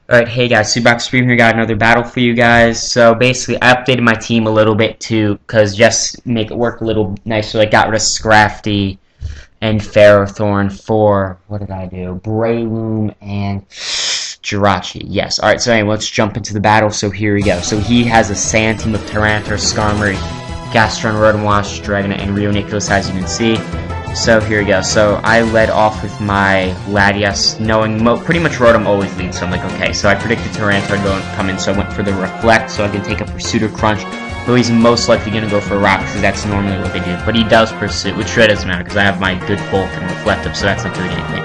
Alright, hey guys, SubakSupreme here, got another battle for you guys. So basically, I updated my team a little bit too, because just make it work a little nicer. Like, got rid of Scrafty and Ferrothorn for, what did I do? Breloom and Jirachi. Yes, alright, so anyway, let's jump into the battle. So here we go. So he has a Sand team of Tyranitar, Skarmory, Gastron, Rotom-Wash, Dragonite, and Rheoniculus, as you can see. So here we go. So I led off with my Latias, knowing pretty much Rotom always leads. So I'm like, okay. So I predicted Tyranitar going to come in, so I went for the Reflect, so I can take a Pursuit or Crunch. Though he's most likely going to go for a Rock, because that's normally what they do. But he does Pursue, which really doesn't matter, because I have my good Bulk and Reflective, so that's not doing anything.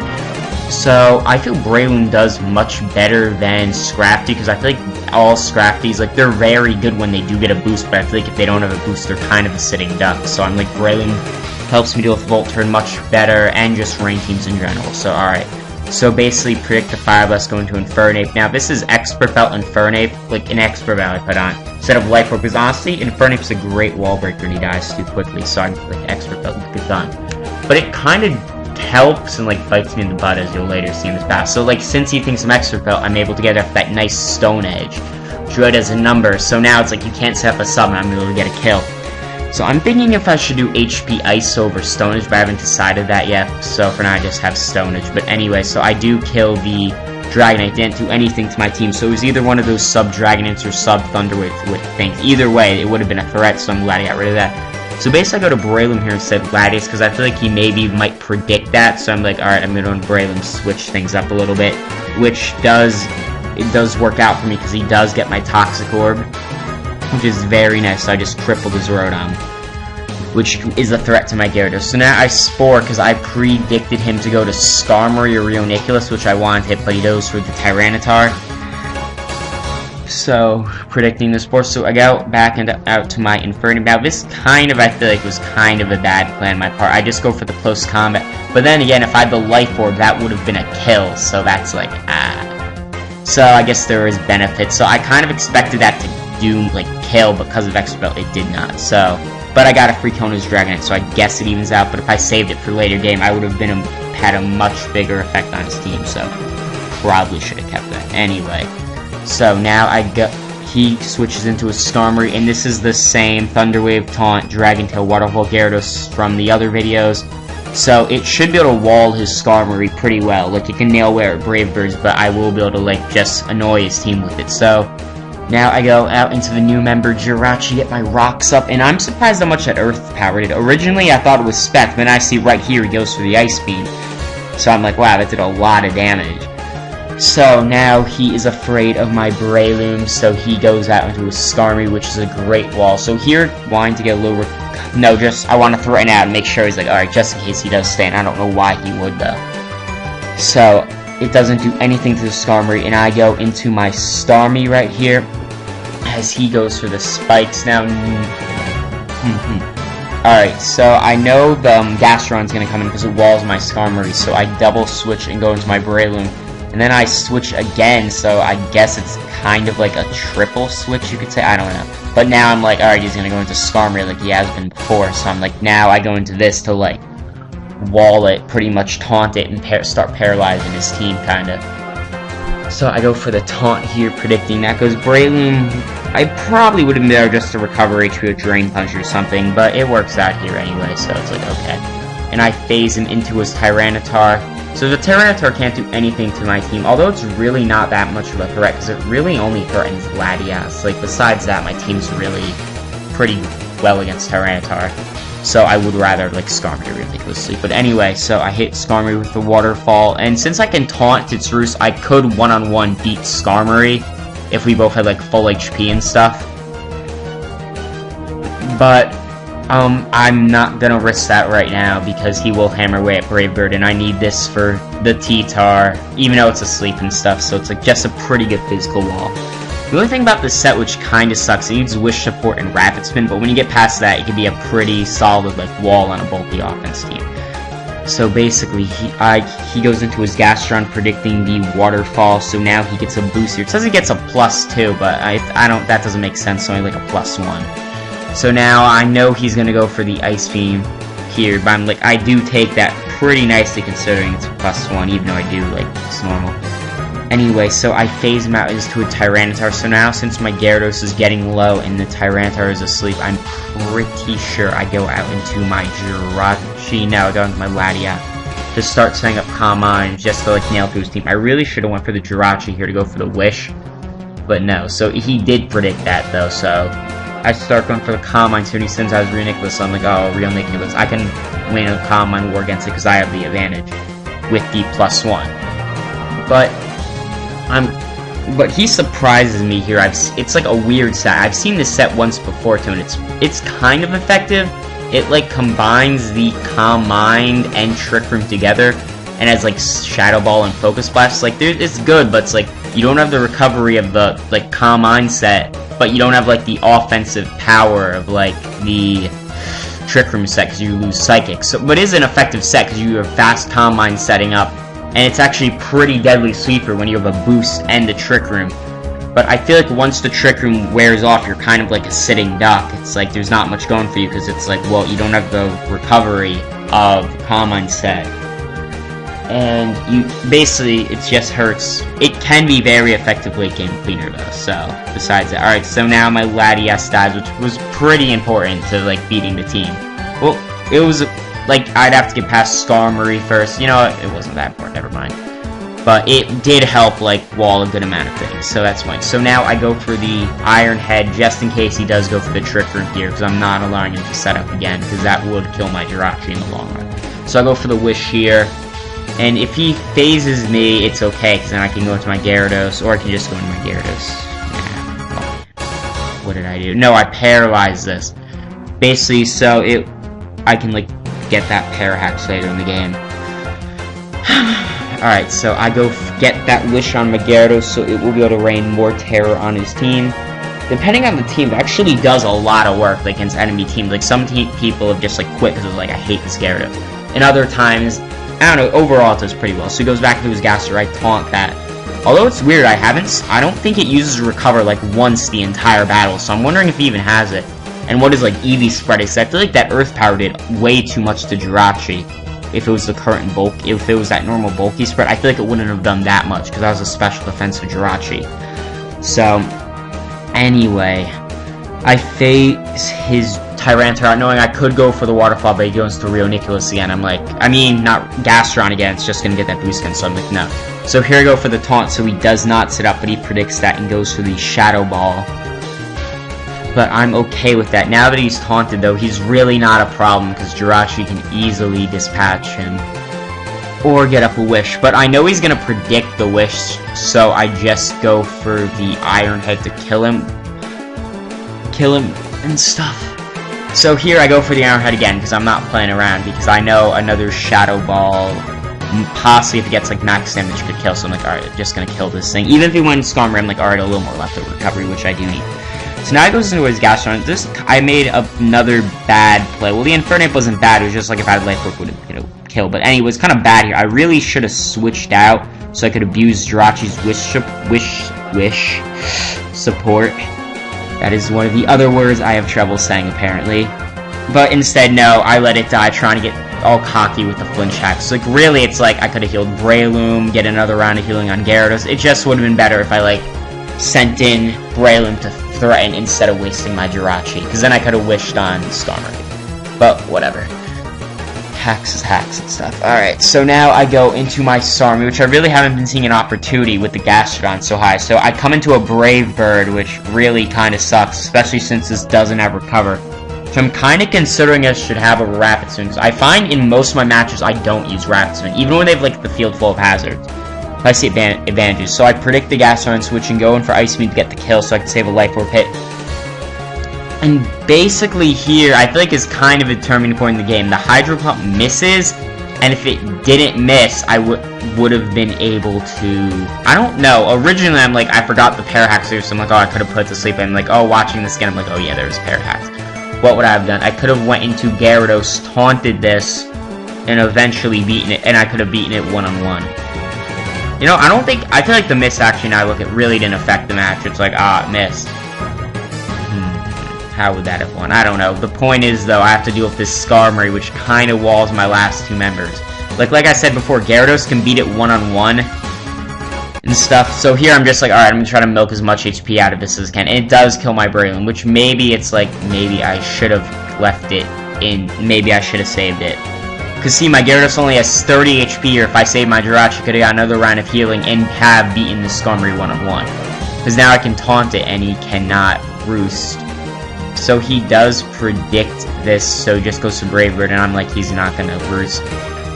So I feel Breloom does much better than Scrafty, because I feel like all Scrafties, like, they're very good when they do get a boost, but I feel like if they don't have a boost, they're kind of a sitting duck. So I'm like, Breloom helps me deal with Volt Turn much better, and just rain teams in general. So alright. So basically predict the Fire Blast going to Infernape. Now this is Expert Belt Infernape, like an Expert Belt I put on, instead of Life Orb, because honestly, Infernape's a great wall breaker and he dies too quickly, so I'm like Expert Belt is done. But it kind of helps and like bites me in the butt, as you'll later see in this battle. So like, since he thinks I'm Expert Belt, I'm able to get up that nice Stone Edge. Druid as a number, so now it's like you can't set up a summon, I'm able to get a kill. So I'm thinking if I should do HP Ice over Stone Edge, but I haven't decided that yet. So for now I just have Stone Edge. But anyway, so I do kill the Dragonite. Didn't do anything to my team. So it was either one of those sub-Dragonites or sub-Thunderwave things. Either way, it would have been a threat, so I'm glad I got rid of that. So basically I go to Breloom here instead of Latias, because I feel like he maybe might predict that. So I'm like, alright, I'm going to Breloom, switch things up a little bit. Which does work out for me, because he does get my Toxic Orb, which is very nice. So I just crippled his Rotom, which is a threat to my Gyarados. So now I Spore, because I predicted him to go to Skarmory or Rheoniculus, which I wanted to hit, but he goes for the Tyranitar. So, predicting the Spore. So I go back and out to my Infernape. Now this kind of, I feel like, was kind of a bad plan on my part. I just go for the close combat. But then again, if I had the Life Orb, that would have been a kill. So that's like, So I guess there is benefit. So I kind of expected that to do, like, kill, because of Expert Belt, it did not. So, but I got a free Kona's Dragonite, so I guess it evens out. But if I saved it for later game, I would have had a much bigger effect on his team. So probably should have kept that. Anyway, so now he switches into a Skarmory, and this is the same Thunderwave, Taunt, Dragon Tail, Waterfall, Gyarados from the other videos. So it should be able to wall his Skarmory pretty well. Like, it can nail wear at Brave Birds, but I will be able to, like, just annoy his team with it. So now I go out into the new member Jirachi, get my rocks up, and I'm surprised how much that Earth Power did. Originally I thought it was Spec, but then I see right here he goes for the Ice Beam. So I'm like, wow, that did a lot of damage. So now he is afraid of my Breloom, so he goes out into a Skarmory, which is a great wall. So here, wanting to get a little... No, just, I want to threaten out and make sure he's like, alright, just in case he does stay, and I don't know why he would, though. So it doesn't do anything to the Skarmory, and I go into my Starmie right here, as he goes for the spikes. Now, alright, so I know the Gastron's going to come in because it walls my Skarmory, so I double switch and go into my Breloom, and then I switch again, so I guess it's kind of like a triple switch, you could say, I don't know. But now I'm like, alright, he's going to go into Skarmory like he has been before, so I'm like, now I go into this to, like, wall it, pretty much taunt it, and start paralyzing his team, kind of. So I go for the taunt here, predicting that goes Breloom. I probably would have been there just to recover HP with Drain Punch or something, but it works out here anyway, so it's like, okay. And I phase him into his Tyranitar. So the Tyranitar can't do anything to my team, although it's really not that much of a threat, because it really only threatens Latias. Like, besides that, my team's really pretty well against Tyranitar. So I would rather, like, Skarmory ridiculously. But anyway, so I hit Skarmory with the Waterfall, and since I can taunt its Roost, I could one-on-one beat Skarmory if we both had, like, full HP and stuff. But I'm not gonna risk that right now, because he will hammer away at Brave Bird, and I need this for the T-Tar, even though it's asleep and stuff, so it's like just a pretty good physical wall. The only thing about this set which kinda sucks, it needs Wish Support and Rapid Spin, but when you get past that, it can be a pretty solid, like, wall on a bulky offense team. So basically, he goes into his Gastron predicting the Waterfall, so now he gets a boost here. It says he gets a +2, but that doesn't make sense, so only like a +1. So now I know he's gonna go for the Ice Beam here, but I'm like, I do take that pretty nicely considering it's a +1, even though I do, like, it's normal. Anyway, so I phase him out into a Tyranitar. So now, since my Gyarados is getting low and the Tyranitar is asleep, I'm pretty sure I go out into my Jirachi. No, I go into my Latias to start setting up Calm Mind just to like nail through his team. I really should have went for the Jirachi here to go for the Wish, but no. So he did predict that though. So I start going for the Calm Mind soon. He sends out his Real Nicholas. So I'm like, oh, Real Nicholas. I can win a Calm Mind war against it because I have the advantage with the +1. But he surprises me here. It's like a weird set. I've seen this set once before too, and it's kind of effective. It like combines the Calm Mind and Trick Room together, and has like Shadow Ball and Focus Blast. Like it's good, but it's like you don't have the recovery of the like Calm Mind set, but you don't have like the offensive power of like the Trick Room set because you lose Psychic. So, but it is an effective set because you have fast Calm Mind setting up. And it's actually pretty deadly sweeper when you have a boost and the Trick Room. But I feel like once the Trick Room wears off, you're kind of like a sitting duck. It's like there's not much going for you because it's like, well, you don't have the recovery of Calm Mind set. And you basically, it just hurts. It can be very effective late game cleaner though, so besides that. Alright, so now my Latias dies, which was pretty important to like beating the team. Well, it was like, I'd have to get past Skarmory first. You know what? It wasn't that important, never mind. But it did help, like, wall a good amount of things, so that's fine. So now I go for the Iron Head, just in case he does go for the Trick Room here, because I'm not allowing him to set up again, because that would kill my Jirachi in the long run. So I go for the Wish here, and if he phases me, it's okay, because then I can go into my Gyarados, or I can just go into my Gyarados. Yeah. Oh. What did I do? No, I paralyzed this. Basically, so I can, like, get that Parahax later in the game. Alright, so I go get that Wish on my Gyarados, so it will be able to rain more terror on his team. Depending on the team, it actually does a lot of work like, against enemy teams. Like, some people have just like quit because it's like, I hate this Gyarados. And other times, I don't know, overall it does pretty well. So he goes back to his Gaster, I taunt that. Although it's weird, I don't think it uses Recover like once the entire battle, so I'm wondering if he even has it. And what is like Eevee spread? Because I feel like that Earth Power did way too much to Jirachi. If it was the current bulk, if it was that normal bulky spread, I feel like it wouldn't have done that much because that was a special defense for Jirachi. So, anyway, I face his Tyranitar knowing I could go for the Waterfall, but he goes to Real Nicholas again. I'm like, I mean, not Gastron again, it's just gonna get that boost again, so I'm like, no. So here I go for the taunt, so he does not sit up, but he predicts that and goes for the Shadow Ball. But I'm okay with that. Now that he's taunted, though, he's really not a problem, because Jirachi can easily dispatch him. Or get up a Wish. But I know he's going to predict the Wish, so I just go for the Iron Head to kill him. And stuff. So here I go for the Iron Head again, because I'm not playing around, because I know another Shadow Ball, possibly if it gets like max damage, could kill, so I'm like, alright, I'm just going to kill this thing. Even if he went Skarmory, I'm like, alright, a little more leftover recovery, which I do need. So now he goes into his Gastron. I made another bad play. Well, the Infernape wasn't bad. It was just like if I had Life Orb, would have killed. But anyway, it's kind of bad here. I really should have switched out so I could abuse Jirachi's wish support. That is one of the other words I have trouble saying, apparently. But instead, no, I let it die, trying to get all cocky with the flinch hack. So, like, really, it's like I could have healed Breloom, get another round of healing on Gyarados. It just would have been better if I, like, sent in Breloom to threaten instead of wasting my Jirachi, because then I could have wished on Skarmory. But whatever. Hacks is hacks and stuff. Alright, so now I go into my Starmie, which I really haven't been seeing an opportunity with the Gastrodon so high. So I come into a Brave Bird, which really kind of sucks, especially since this doesn't have Recover. So I'm kind of considering I should have a Rapid Spin, because I find in most of my matches I don't use Rapid Spin, even when they have like the field full of hazards. I see advantages. So I predict the Gastrodon switch and go in for Ice Beam to get the kill so I can save a Life Orb hit. And basically here, I feel like it's kind of a turning point in the game. The Hydro Pump misses, and if it didn't miss, I would have been able to... I don't know. Originally, I'm like, I forgot the Parahax here, so I'm like, oh, I could have put it to sleep. And I'm like, oh, watching this again, I'm like, oh yeah, there's Parahax. What would I have done? I could have went into Gyarados, taunted this, and eventually beaten it, and I could have beaten it one-on-one. You know, I feel like the miss actually, now I look at, really didn't affect the match. It's like, ah, it missed. How would that have won? I don't know. The point is, though, I have to deal with this Skarmory, which kind of walls my last two members. Like I said before, Gyarados can beat it one-on-one. and stuff. So here I'm just like, alright, I'm gonna try to milk as much HP out of this as I can. And it does kill my Braylon, which maybe it's like, maybe I should have left it in, maybe I should have saved it. Because see, my Gyarados only has 30 HP, or if I save my Jirachi, I could have got another round of healing and have beaten the Skarmory one-on-one. Because now I can taunt it and he cannot roost. So he does predict this, so just goes to Brave Bird, and I'm like, he's not gonna roost.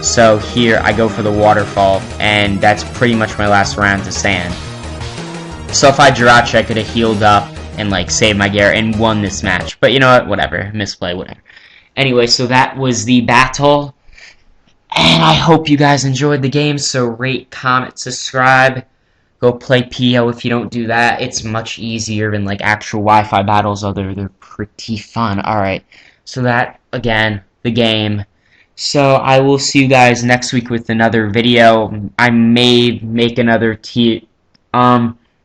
So here I go for the Waterfall, and that's pretty much my last round to Sand. So if I Jirachi, I could have healed up and like saved my Gyara and won this match. But you know what? Whatever. Misplay, whatever. Anyway, so that was the battle. And I hope you guys enjoyed the game, so rate, comment, subscribe. Go play PO if you don't do that. It's much easier than like actual Wi-Fi battles, although they're pretty fun. Alright, so that, again, the game. So I will see you guys next week with another video. I may make another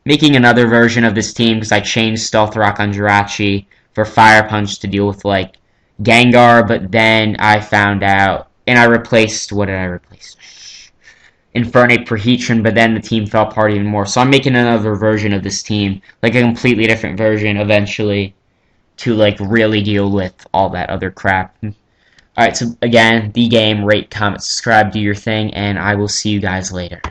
making another version of this team because I changed Stealth Rock on Jirachi for Fire Punch to deal with like Gengar, but then I found out, and I replaced, what did I replace? Infernape for Heatran, but then the team fell apart even more. So I'm making another version of this team, like a completely different version eventually, to like really deal with all that other crap. Alright, so again, the game, rate, comment, subscribe, do your thing, and I will see you guys later.